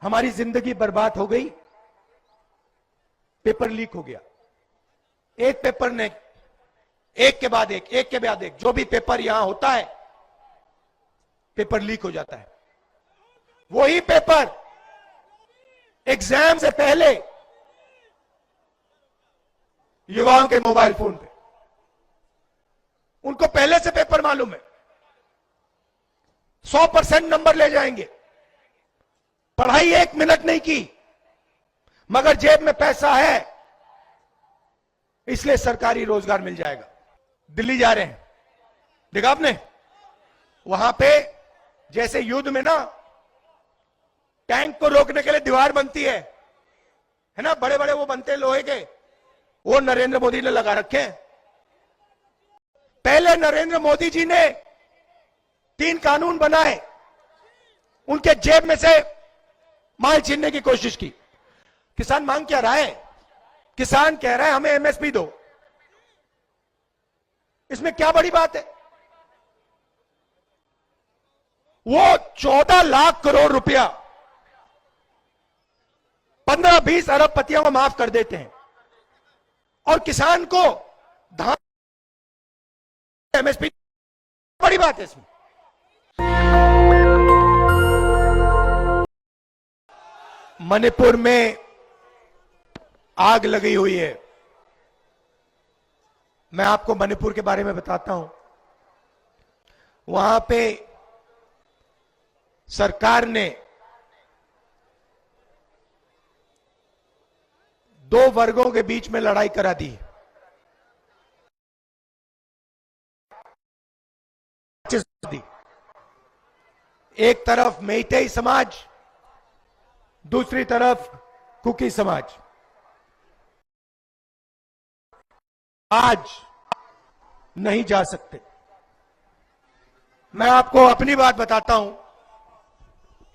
हमारी जिंदगी बर्बाद हो गई, पेपर लीक हो गया। एक पेपर ने एक के बाद एक जो भी पेपर यहां होता है, पेपर लीक हो जाता है। वही पेपर एग्जाम से पहले युवाओं के मोबाइल फोन पे, उनको पहले से पेपर मालूम है, 100% नंबर ले जाएंगे। पढ़ाई 1 मिनट नहीं की, मगर जेब में पैसा है, इसलिए सरकारी रोजगार मिल जाएगा। दिल्ली जा रहे हैं, देखा आपने, वहां पे जैसे युद्ध में ना टैंक को रोकने के लिए दीवार बनती है ना, बड़े बड़े वो बनते हैं लोहे के, वो नरेंद्र मोदी ने लगा रखे हैं। पहले नरेंद्र मोदी जी ने 3 कानून बनाए, उनके जेब में से माल छीनने की कोशिश की। किसान मांग क्या रहा है? किसान कह रहा है हमें एमएसपी दो। इसमें क्या बड़ी बात है? वो 14 लाख करोड़ रुपया 15-20 अरब पतियों को माफ कर देते हैं, और किसान को धान एमएसपी, बड़ी बात है इसमें। मणिपुर में आग लगी हुई है। मैं आपको मणिपुर के बारे में बताता हूं। वहां पे सरकार ने 2 वर्गों के बीच में लड़ाई करा दी। एक तरफ मेइतेई समाज, दूसरी तरफ कुकी समाज। आज नहीं जा सकते। मैं आपको अपनी बात बताता हूं,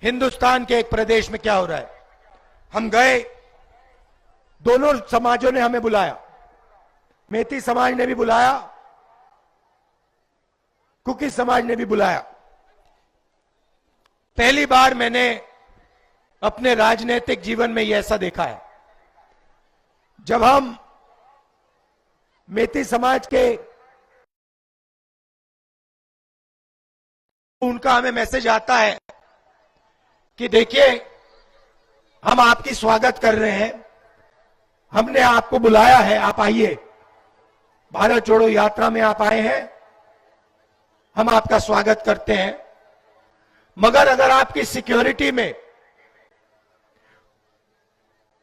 हिंदुस्तान के एक प्रदेश में क्या हो रहा है। हम गए, दोनों समाजों ने हमें बुलाया, मेती समाज ने भी बुलाया, कुकी समाज ने भी बुलाया। पहली बार मैंने अपने राजनीतिक जीवन में यह ऐसा देखा है, जब हम मेती समाज के, उनका हमें मैसेज आता है कि देखिए हम आपकी स्वागत कर रहे हैं, हमने आपको बुलाया है, आप आइए, भारत जोड़ो यात्रा में आप आए हैं, हम आपका स्वागत करते हैं, मगर अगर आपकी सिक्योरिटी में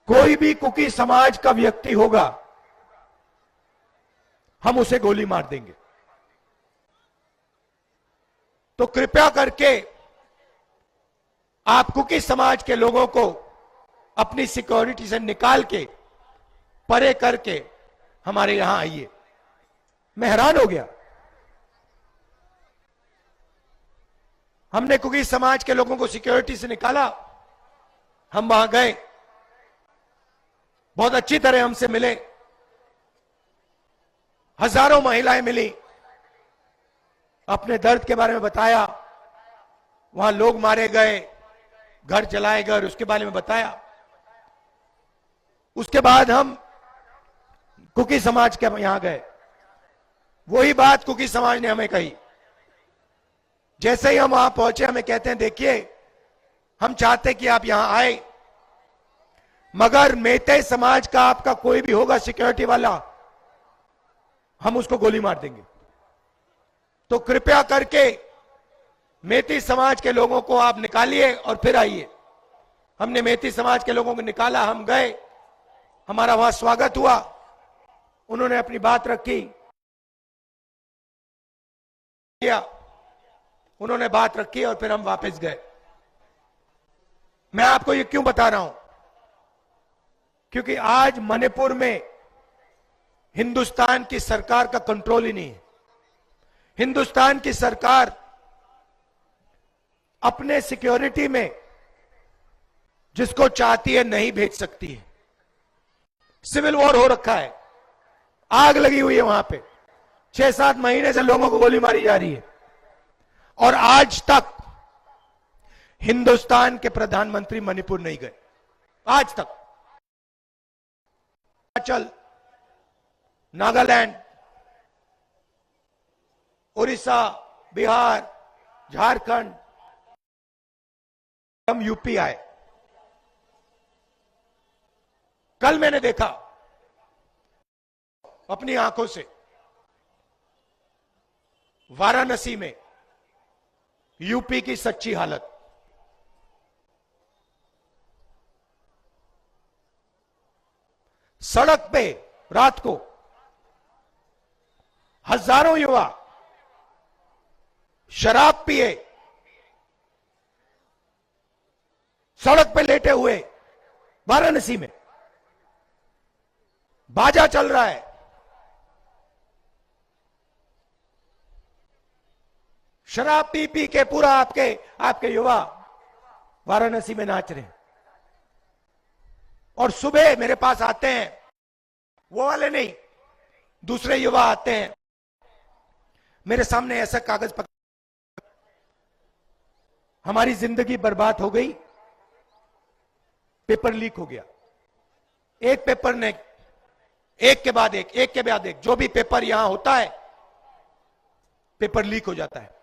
कोई भी कुकी समाज का व्यक्ति होगा, हम उसे गोली मार देंगे। तो कृपया करके आप कुकी समाज के लोगों को अपनी सिक्योरिटी से निकाल के, परे करके हमारे यहां आइए। मैं हैरान हो गया। हमने कुकी समाज के लोगों को सिक्योरिटी से निकाला, हम वहां गए, बहुत अच्छी तरह हमसे मिले, हजारों महिलाएं मिली, अपने दर्द के बारे में बताया, वहां लोग मारे गए, घर जलाए गए, उसके बारे में बताया। उसके बाद हम कुकी समाज के यहां गए, वही बात कुकी समाज ने हमें कही। जैसे ही हम वहां पहुंचे, हमें कहते हैं देखिए हम चाहते कि आप यहां आए, मगर मेते समाज का आपका कोई भी होगा सिक्योरिटी वाला, हम उसको गोली मार देंगे। तो कृपया करके मेती समाज के लोगों को आप निकालिए और फिर आइए। हमने मेती समाज के लोगों को निकाला, हम गए, हमारा वहां स्वागत हुआ, उन्होंने अपनी बात रखी, उन्होंने बात रखी और फिर हम वापस गए। मैं आपको ये क्यों बता रहा हूं? क्योंकि आज मणिपुर में हिंदुस्तान की सरकार का कंट्रोल ही नहीं है। हिंदुस्तान की सरकार अपने सिक्योरिटी में जिसको चाहती है नहीं भेज सकती है। सिविल वॉर हो रखा है, आग लगी हुई है वहां पे, 6-7 महीने से लोगों को गोली मारी जा रही है, और आज तक हिंदुस्तान के प्रधानमंत्री मणिपुर नहीं गए आज तक। हिमाचल, नागालैंड, उड़ीसा, बिहार, झारखंड, हम यूपी आए। कल मैंने देखा अपनी आंखों से वाराणसी में यूपी की सच्ची हालत। सड़क पे रात को हजारों युवा शराब पिए सड़क पे लेटे हुए, वाराणसी में बाजा चल रहा है, शराब पी पी के पूरा आपके युवा वाराणसी में नाच रहे हैं। और सुबह मेरे पास आते हैं, वो वाले नहीं, दूसरे युवा आते हैं, मेरे सामने ऐसा कागज पकड़, हमारी जिंदगी बर्बाद हो गई, पेपर लीक हो गया। एक पेपर ने एक के बाद एक, जो भी पेपर यहां होता है पेपर लीक हो जाता है।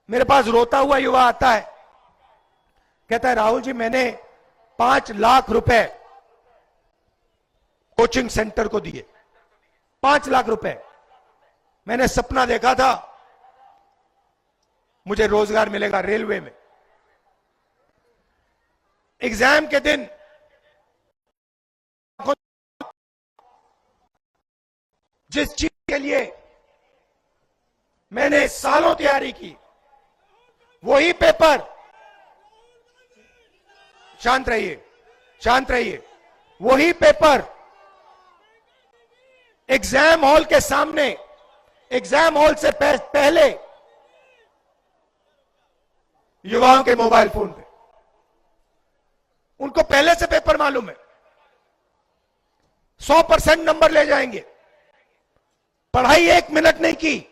मेरे पास रोता हुआ युवा आता है, कहता है राहुल जी मैंने 5 लाख रुपए कोचिंग सेंटर को दिए, 5 लाख रुपए। मैंने सपना देखा था मुझे रोजगार मिलेगा रेलवे में। एग्जाम के दिन जिस चीज के लिए मैंने सालों तैयारी की, वही पेपर, शांत रहिए, वही पेपर एग्जाम हॉल के सामने, एग्जाम हॉल से पहले युवाओं के मोबाइल फोन पे, उनको पहले से पेपर मालूम है, 100% नंबर ले जाएंगे। पढ़ाई 1 मिनट नहीं की,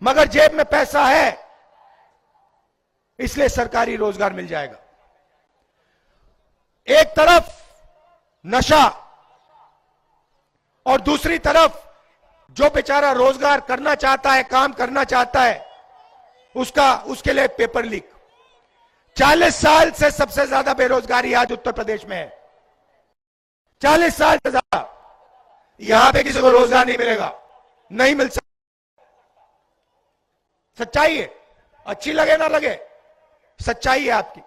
मगर जेब में पैसा है, इसलिए सरकारी रोजगार मिल जाएगा। एक तरफ नशा और दूसरी तरफ जो बेचारा रोजगार करना चाहता है, काम करना चाहता है, उसके लिए पेपर लीक। 40 साल से सबसे ज्यादा बेरोजगारी आज उत्तर प्रदेश में है, 40 साल से ज्यादा। यहां पे किसी को रोजगार नहीं मिलेगा, नहीं मिल सकता। सच्चाई है, अच्छी लगे ना लगे, सच्चाई है आपकी।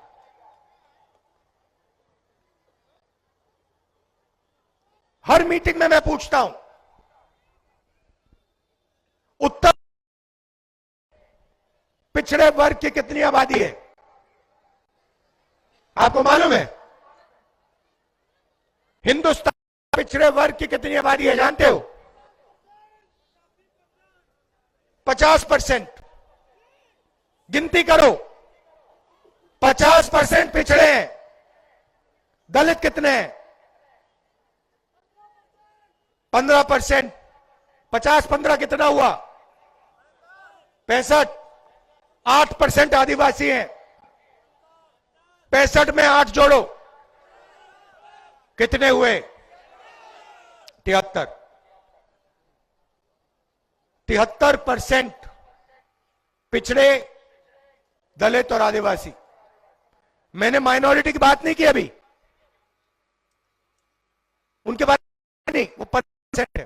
हर मीटिंग में मैं पूछता हूं, उत्तर पिछड़े वर्ग की कितनी आबादी है? आपको मालूम है? हिंदुस्तान पिछड़े वर्ग की कितनी आबादी है जानते हो? 50%। गिनती करो, 50% पिछड़े हैं। दलित कितने हैं? 15%। 50-15 कितना हुआ? 65। 8% आदिवासी हैं। 65 में 8 जोड़ो, कितने हुए? 73। 73% पिछड़े, दलित और आदिवासी। मैंने माइनॉरिटी की बात नहीं की अभी, उनके बारे में नहीं, वो 50% है।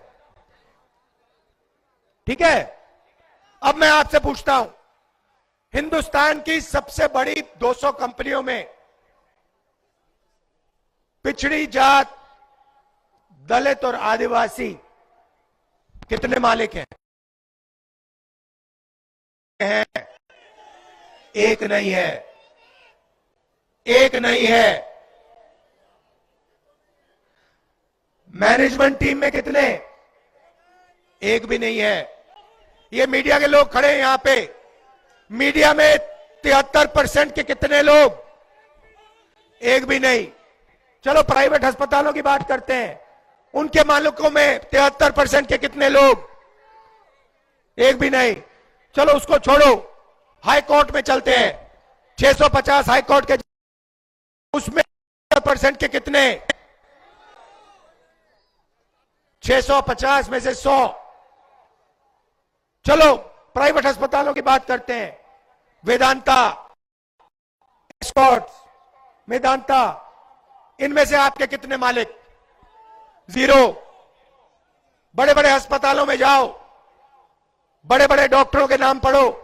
ठीक है, अब मैं आपसे पूछता हूं, हिंदुस्तान की सबसे बड़ी 200 कंपनियों में पिछड़ी जात, दलित और आदिवासी कितने मालिक हैं? एक नहीं है, एक नहीं है। मैनेजमेंट टीम में कितने? एक भी नहीं है। ये मीडिया के लोग खड़े हैं यहां पे, मीडिया में 73% के कितने लोग? एक भी नहीं। चलो प्राइवेट अस्पतालों की बात करते हैं, उनके मालिकों में 73% के कितने लोग? एक भी नहीं। चलो उसको छोड़ो, हाई कोर्ट में चलते हैं। 650 हाई कोर्ट के, उसमें % के कितने? 650 में से 100। चलो प्राइवेट अस्पतालों की बात करते हैं। वेदांता, एस्कॉर्ट्स, मेदांता, इनमें से आपके कितने मालिक? 0। बड़े बड़े अस्पतालों में जाओ, बड़े बड़े डॉक्टरों के नाम पढ़ो,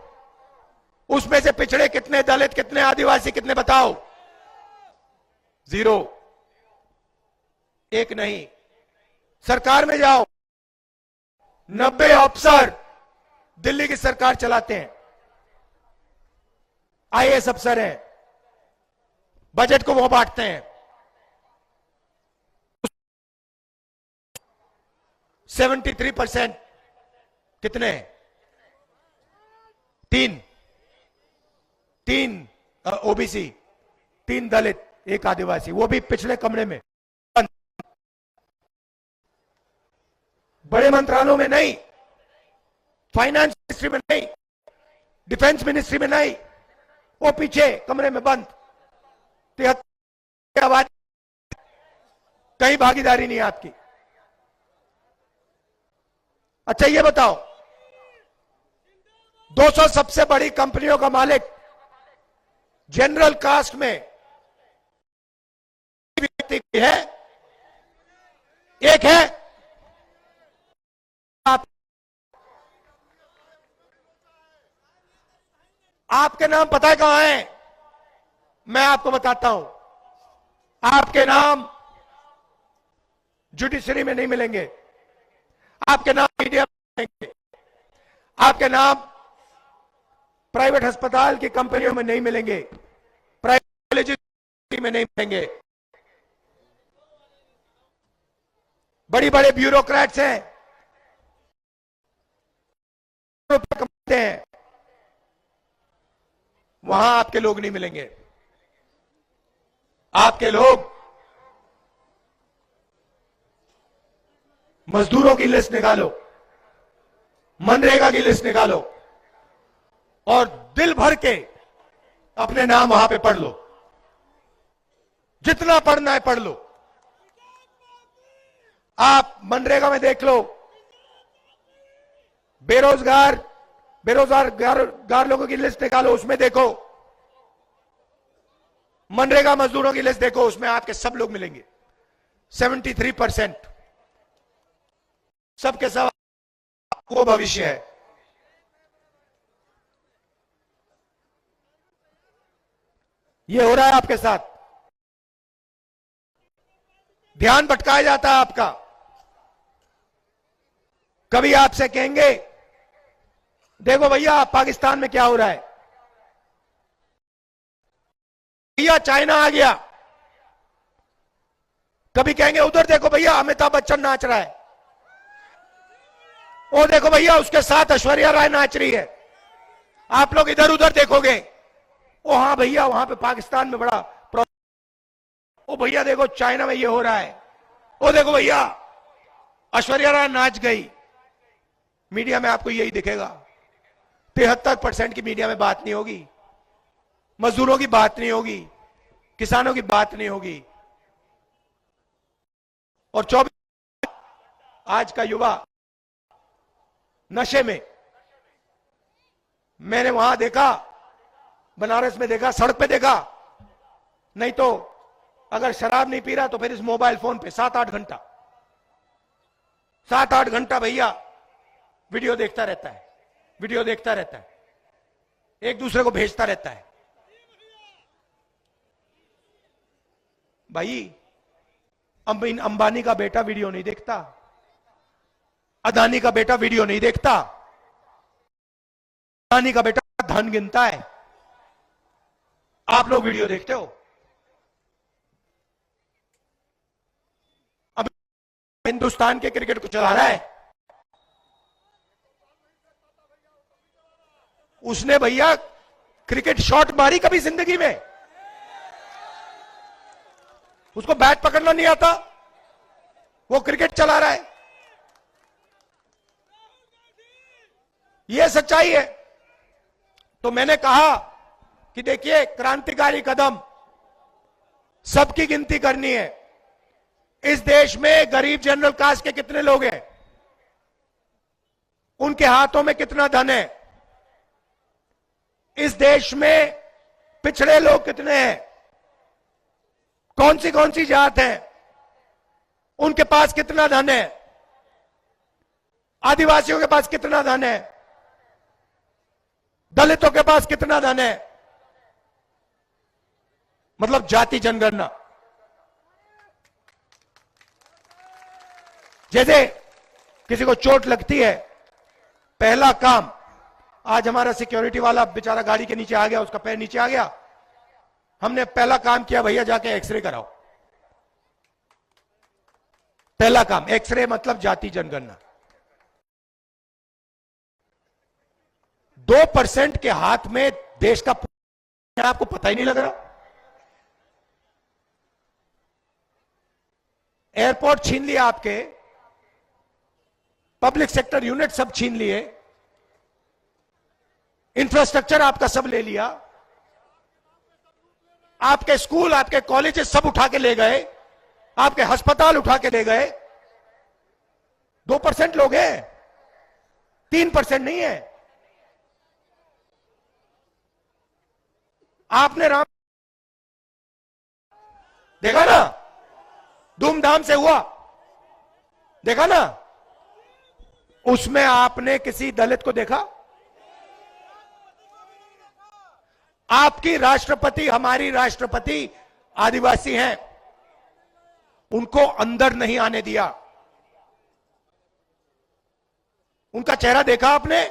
उसमें से पिछड़े कितने, दलित कितने, आदिवासी कितने, बताओ? 0। एक नहीं। सरकार में जाओ, 90 अफसर दिल्ली की सरकार चलाते हैं, आईएएस अफसर हैं, बजट को वो बांटते हैं। 73% कितने? 3 ओबीसी, 3 दलित, 1 आदिवासी, वो भी पिछले कमरे में। बड़े मंत्रालयों में नहीं, फाइनेंस मिनिस्ट्री में नहीं, डिफेंस मिनिस्ट्री में नहीं, वो पीछे कमरे में बंद। 73 आवाज, कहीं भागीदारी नहीं आपकी। अच्छा ये बताओ, 200 सबसे बड़ी कंपनियों का मालिक जनरल कास्ट में व्यक्ति है? एक है। आपके नाम पता है कहां है? मैं आपको बताता हूं। आपके नाम जुडिशरी में नहीं मिलेंगे, आपके नाम मीडिया में मिलेंगे, आपके नाम प्राइवेट अस्पताल की कंपनियों में नहीं मिलेंगे, प्राइवेट कॉलेज में नहीं मिलेंगे। बड़ी बड़े ब्यूरोक्रेट्स हैं, रुपए कमाते हैं, वहां आपके लोग नहीं मिलेंगे। आपके लोग मजदूरों की लिस्ट निकालो, मनरेगा की लिस्ट निकालो और दिल भर के अपने नाम वहां पे पढ़ लो, जितना पढ़ना है पढ़ लो। आप मनरेगा में देख लो, बेरोजगार लोगों की लिस्ट निकालो, उसमें देखो, मनरेगा मजदूरों की लिस्ट देखो, उसमें आपके सब लोग मिलेंगे। 73% सबके सब वो भविष्य है। ये हो रहा है आपके साथ, ध्यान भटकाया जाता है आपका। कभी आपसे कहेंगे देखो भैया पाकिस्तान में क्या हो रहा है, भैया चाइना आ गया। कभी कहेंगे उधर देखो भैया अमिताभ बच्चन नाच रहा है, वो देखो भैया उसके साथ ऐश्वर्या राय नाच रही है। आप लोग इधर उधर देखोगे, ओ हाँ भैया वहां पे पाकिस्तान में बड़ा ओ भैया देखो चाइना में ये हो रहा है, ओ देखो भैया ऐश्वर्या राय नाच गई। मीडिया में आपको यही दिखेगा। 73% की मीडिया में बात नहीं होगी, मजदूरों की बात नहीं होगी, किसानों की बात नहीं होगी। और 24 आज का युवा नशे में, मैंने वहां देखा, बनारस में देखा, सड़क पे देखा, नहीं तो अगर शराब नहीं पी रहा तो फिर इस मोबाइल फोन पे 7-8 घंटा 7-8 घंटा भैया वीडियो देखता रहता है, वीडियो देखता रहता है, एक दूसरे को भेजता रहता है। भाई अंबानी का बेटा वीडियो नहीं देखता, अदानी का बेटा वीडियो नहीं देखता, अदानी का बेटा धन गिनता है, आप लोग वीडियो देखते हो। अब हिंदुस्तान के क्रिकेट को चला रहा है, उसने भैया क्रिकेट शॉट मारी कभी जिंदगी में? उसको बैट पकड़ना नहीं आता, वो क्रिकेट चला रहा है। ये सच्चाई है। तो मैंने कहा कि देखिए क्रांतिकारी कदम, सबकी गिनती करनी है। इस देश में गरीब जनरल कास्ट के कितने लोग हैं, उनके हाथों में कितना धन है, इस देश में पिछड़े लोग कितने हैं, कौन सी जात है, उनके पास कितना धन है, आदिवासियों के पास कितना धन है, दलितों के पास कितना धन है, मतलब जाति जनगणना। जैसे किसी को चोट लगती है, पहला काम, आज हमारा सिक्योरिटी वाला बेचारा गाड़ी के नीचे आ गया, उसका पैर नीचे आ गया, हमने पहला काम किया, भैया जाके एक्सरे कराओ। पहला काम एक्सरे, मतलब जाति जनगणना। 2% के हाथ में देश का, आपको पता ही नहीं लग रहा। एयरपोर्ट छीन लिया आपके, पब्लिक सेक्टर यूनिट सब छीन लिए, इंफ्रास्ट्रक्चर आपका सब ले लिया, आपके स्कूल, आपके कॉलेजेस सब उठा के ले गए, आपके अस्पताल उठा के ले गए। 2% लोग हैं, 3% नहीं है। आपने राम देखा ना, धूमधाम से हुआ, देखा ना, उसमें आपने किसी दलित को देखा? आपकी राष्ट्रपति, हमारी राष्ट्रपति आदिवासी हैं, उनको अंदर नहीं आने दिया। उनका चेहरा देखा आपने?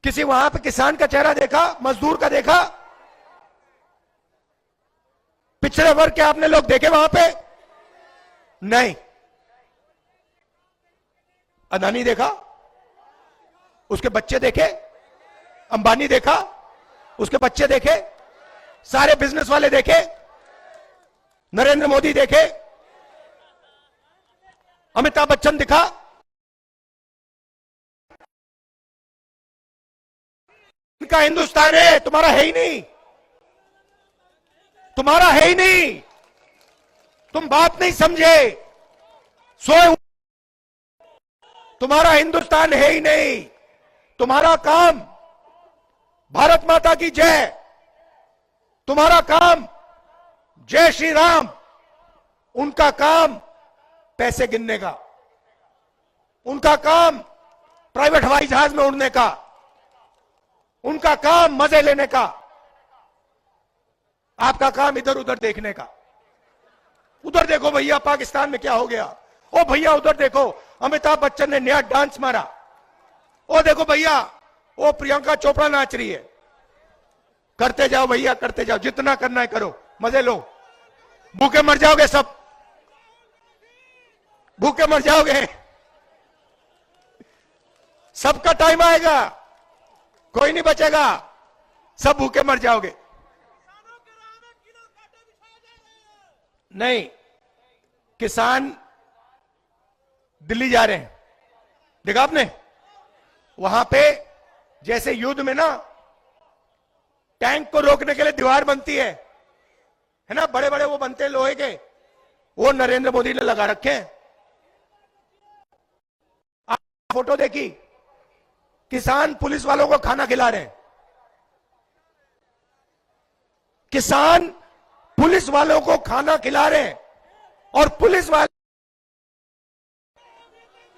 किसी वहां पे किसान का चेहरा देखा, मजदूर का देखा, पिछड़े वर्ग के आपने लोग देखे वहां पे? नहीं। अदानी देखा, उसके बच्चे देखे, अंबानी देखा, उसके बच्चे देखे, सारे बिजनेस वाले देखे, नरेंद्र मोदी देखे, अमिताभ बच्चन दिखा। इनका हिंदुस्तान है, तुम्हारा है ही नहीं, तुम्हारा है ही नहीं, तुम बात नहीं समझे, सोए, तुम्हारा हिंदुस्तान है ही नहीं। तुम्हारा काम भारत माता की जय, तुम्हारा काम जय श्री राम, उनका काम पैसे गिनने का, उनका काम प्राइवेट हवाई जहाज में उड़ने का, उनका काम मजे लेने का, आपका काम इधर उधर देखने का। उधर देखो भैया पाकिस्तान में क्या हो गया, ओ भैया उधर देखो अमिताभ बच्चन ने नया डांस मारा, ओ देखो भैया वो प्रियंका चोपड़ा नाच रही है। करते जाओ भैया, करते जाओ, जितना करना है करो, मजे लो, भूखे मर जाओगे सब, भूखे मर जाओगे, सबका टाइम आएगा, कोई नहीं बचेगा, सब भूखे मर जाओगे। नहीं, किसान दिल्ली जा रहे हैं, देखा आपने? वहां पे जैसे युद्ध में ना टैंक को रोकने के लिए दीवार बनती है ना, बड़े बड़े वो बनते हैं लोहे के, वो नरेंद्र मोदी ने लगा रखे हैं। आप फोटो देखी, किसान पुलिस वालों को खाना खिला रहे हैं, किसान पुलिस वालों को खाना खिला रहे हैं, और पुलिस वाले,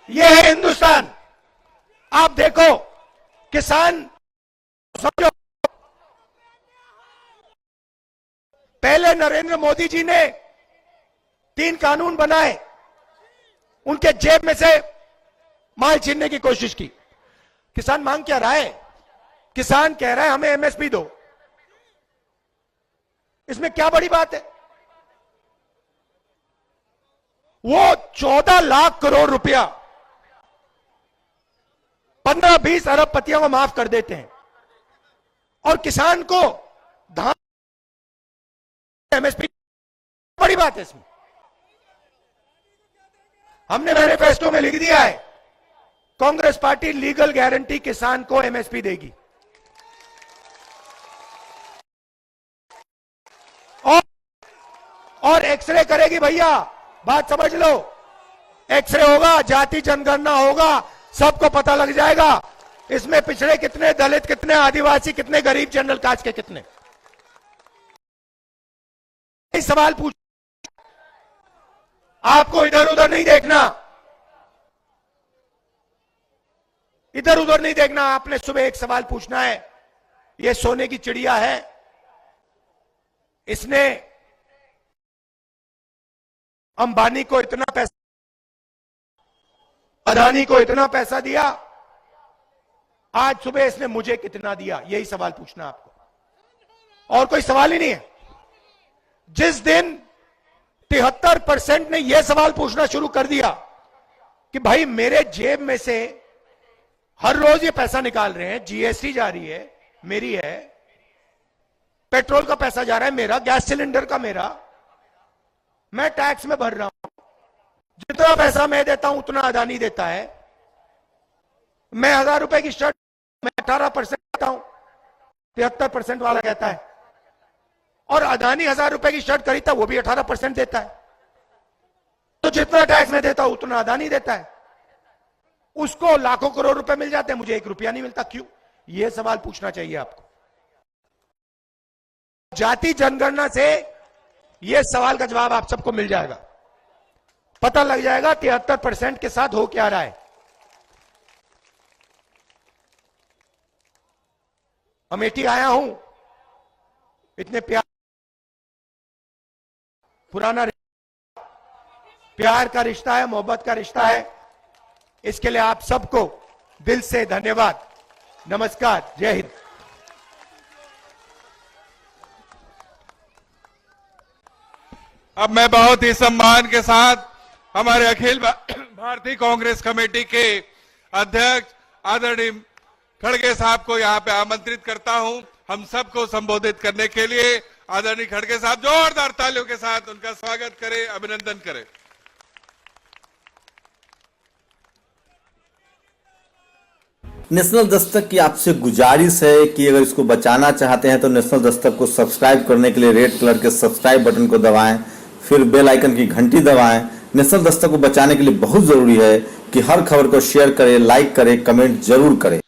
ये है हिंदुस्तान। आप देखो, किसान, समझो, पहले नरेंद्र मोदी जी ने 3 कानून बनाए, उनके जेब में से माल छीनने की कोशिश की। किसान मांग क्या रहा है? किसान कह रहा है हमें एमएसपी दो। इसमें क्या बड़ी बात है? वो 14 लाख करोड़ रुपया 15-20 अरब पतियों को माफ कर देते हैं, और किसान को धान एमएसपी, बड़ी बात है इसमें। हमने मैनिफेस्टो में लिख दिया है, कांग्रेस पार्टी लीगल गारंटी किसान को एमएसपी देगी। और एक्सरे करेगी भैया, बात समझ लो। एक्सरे होगा, जाति जनगणना होगा, सबको पता लग जाएगा इसमें पिछड़े कितने, दलित कितने, आदिवासी कितने, गरीब जनरल कास्ट के कितने। सवाल पूछ, आपको इधर उधर नहीं देखना, इधर उधर नहीं देखना। आपने सुबह एक सवाल पूछना है, ये सोने की चिड़िया है, इसने अंबानी को इतना पैसा, अदानी को इतना पैसा दिया, आज सुबह इसने मुझे कितना दिया, यही सवाल पूछना आपको, और कोई सवाल ही नहीं है। जिस दिन 73% ने यह सवाल पूछना शुरू कर दिया कि भाई मेरे जेब में से हर रोज ये पैसा निकाल रहे हैं, जीएसटी जा रही है मेरी है, पेट्रोल का पैसा जा रहा है मेरा, गैस सिलेंडर का मेरा, मैं टैक्स में भर रहा हूं, जितना पैसा मैं देता हूं उतना अदानी देता है, मैं 1000 रुपए की शर्ट मैं 18% देता हूं, 73% वाला कहता है, और अदानी 1000 रुपए की शर्ट खरीदता है वो भी 18% देता है। तो जितना टैक्स में देता हूं उतना अदानी देता है, उसको लाखों करोड़ रुपए मिल जाते हैं, मुझे 1 रुपया नहीं मिलता, क्यों? यह सवाल पूछना चाहिए आपको। जाति जनगणना से यह सवाल का जवाब आप सबको मिल जाएगा, पता लग जाएगा 73% के साथ हो क्या रहा है। अमेठी आया हूं, इतने पुराना प्यार का रिश्ता है, मोहब्बत का रिश्ता है, इसके लिए आप सबको दिल से धन्यवाद। नमस्कार, जय हिंद। अब मैं बहुत ही सम्मान के साथ हमारे अखिल भारतीय कांग्रेस कमेटी के अध्यक्ष आदरणीय खड़गे साहब को यहां पे आमंत्रित करता हूं, हम सबको संबोधित करने के लिए। आदरणीय खड़गे साहब जोरदार तालियों के साथ उनका स्वागत करें, अभिनंदन करें। नेशनल दस्तक की आपसे गुजारिश है कि अगर इसको बचाना चाहते हैं तो नेशनल दस्तक को सब्सक्राइब करने के लिए रेड कलर के सब्सक्राइब बटन को दबाएं, फिर बेल आइकन की घंटी दबाएं। नेशनल दस्तक को बचाने के लिए बहुत जरूरी है कि हर खबर को शेयर करें, लाइक करें, कमेंट जरूर करें।